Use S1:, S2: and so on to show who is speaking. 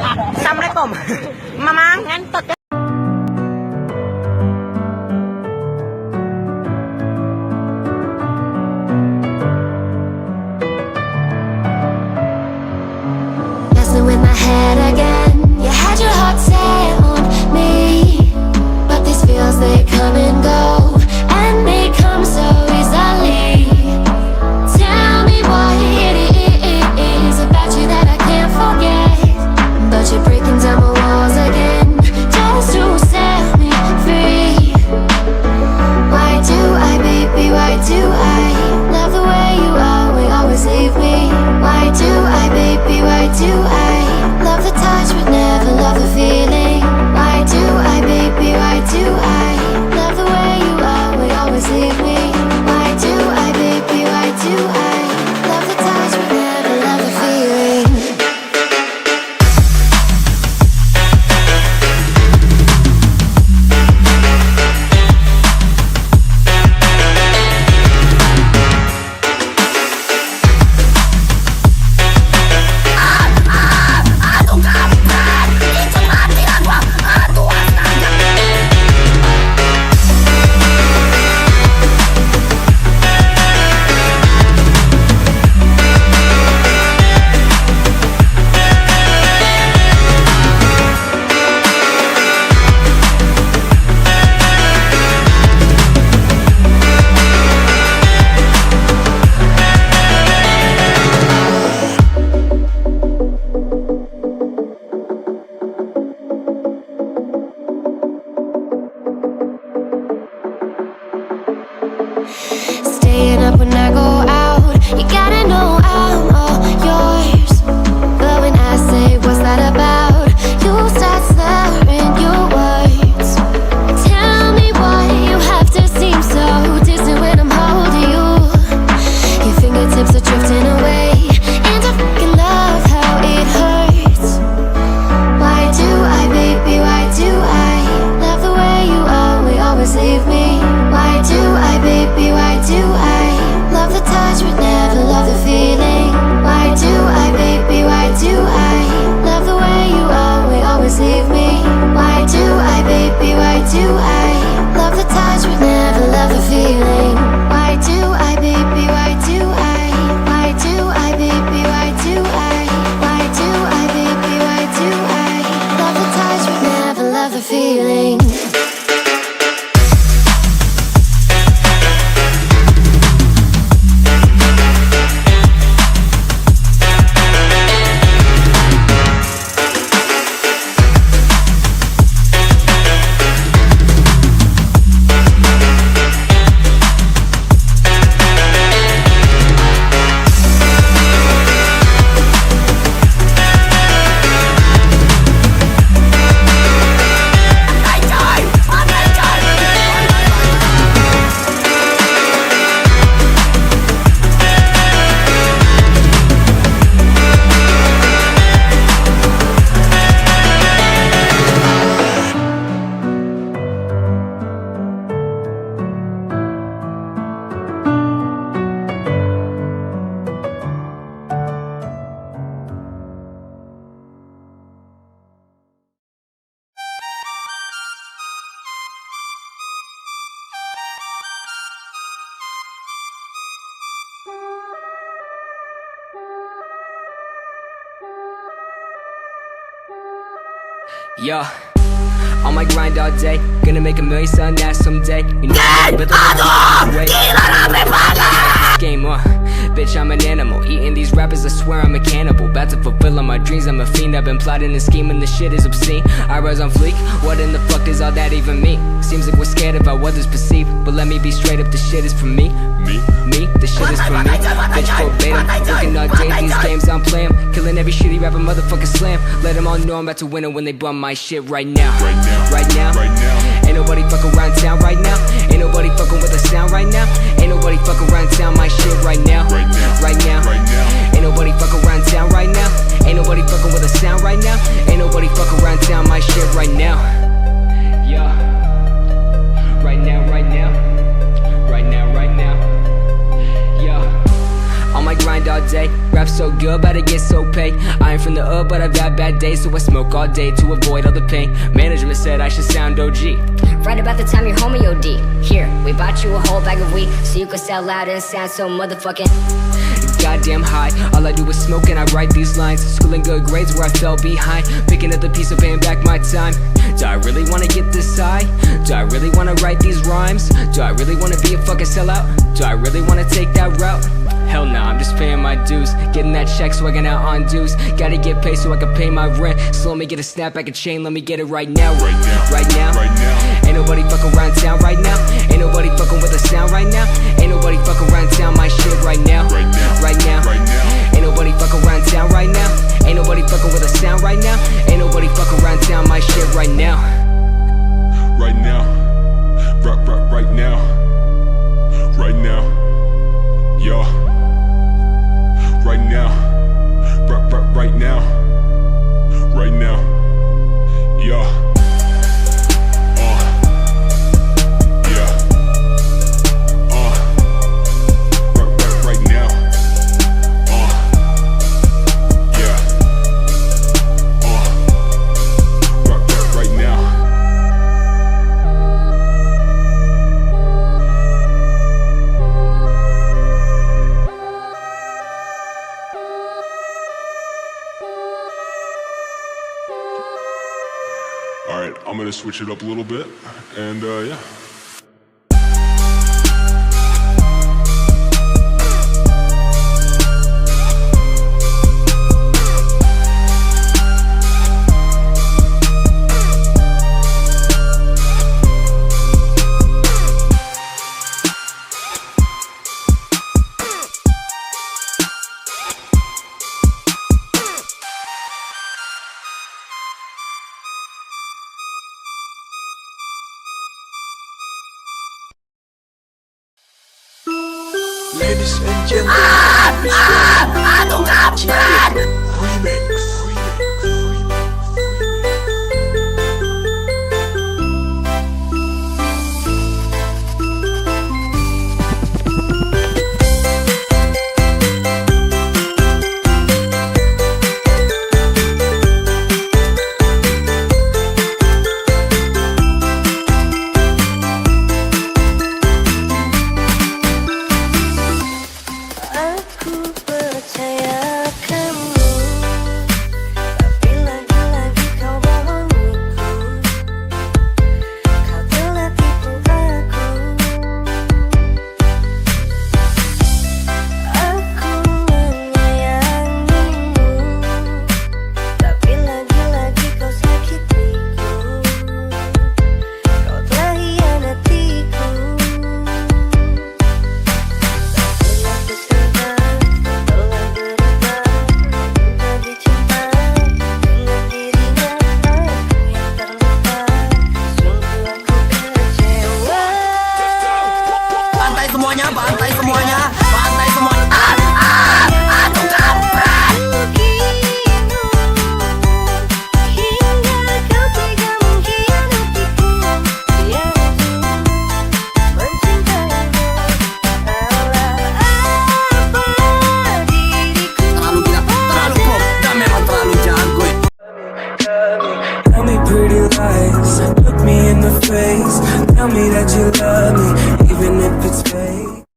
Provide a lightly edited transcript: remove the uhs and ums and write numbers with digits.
S1: Assalamualaikum. Mamang ngantot.
S2: Messing with my head again. You had your heart set on me, but these feels, they come and go, and they come so easily. Tell me what it is about you that I can't forget, but you're breaking down my walls again, just to set me free. Why do I, baby, why do I love the way you always leave me? Why do I, baby, why do I love the touch but never love the feeling? Why do I, baby, why do I love the way you always leave me? Why do I, baby, why do I love the touch but never love the feeling? Staying up when I go out, you gotta know I'm all yours. But when I say what's that about, you start slurring your words. Tell me why you have to seem so distant when I'm holding you. Your fingertips are drifting away, and I fucking love how it hurts. Why do I, baby, why do I love the way you always leave me? Why do I, baby, why do I love the touch but never love the feeling? Why do I, baby, why do I love the way you always leave me? Why do I, baby, why do I love the touch but never love the feeling? Why do I, baby, why do I? Why do I, baby, why do I? Why do I, baby, why do I love the touch but never love the feeling?
S3: Yo, on my grind all day, gonna make $1 million selling that someday. You know I'm with the game on. Bitch, I'm an animal, eating these rappers, I swear I'm a cannibal. About to fulfill all my dreams, I'm a fiend. I've been plotting and scheming, this shit is obscene. I rise on fleek, what in the fuck does all that even mean? Seems like we're scared of how others perceive, but let me be straight up, this shit is for me. Me, this shit is for me. Bitch, verbatim, working all day, these games I'm playing, killing every shitty rapper, motherfucker slam. Let them all know I'm about to win it when they bum my shit right now. Right now. Ain't nobody fucking around town right now. Ain't nobody fucking with the sound right now. Ain't nobody fucking around town my shit right now. Right now. Ain't nobody fucking around town right now. Ain't nobody fucking with the sound right now. Ain't nobody fucking around town my shit right now. Yeah. Right now. Yeah. On my grind all day, rap so good, better get so paid. I ain't from the hood, but I've had bad days, so I smoke all day to avoid all the pain. Management said I should sound OG.
S4: Right about the time your homie OD. Here, we bought you a whole bag of weed so you could sell loud and sound so motherfucking
S3: goddamn high. All I do is smoke and I write these lines. Schooling good grades where I fell behind. Picking up the piece of paying back my time. Do I really wanna get this high? Do I really wanna write these rhymes? Do I really wanna be a fucking sellout? Do I really wanna take that route? Hell nah, I'm just paying my dues. Getting that check so I can out on dues. Gotta get paid so I can pay my rent. So let me get a snapback and chain, let me get it right now.
S5: Right now,
S3: right now,
S5: right now.
S3: Ain't nobody fucking around town right now. Ain't nobody fucking with the sound right now. Ain't nobody fucking around town my shit right now.
S5: Right now,
S3: right now,
S5: right now.
S3: Ain't nobody fucking around town right now. Ain't nobody fucking with the sound right now. Ain't nobody fucking around town my shit right now.
S5: Right now, right now, right now, yo. Right now, right now, right now, yo. Yeah. Right now, yeah. Right now. Alright, I'm gonna switch it up a little bit, and yeah.
S6: Ladies and gentlemen, please welcome our chief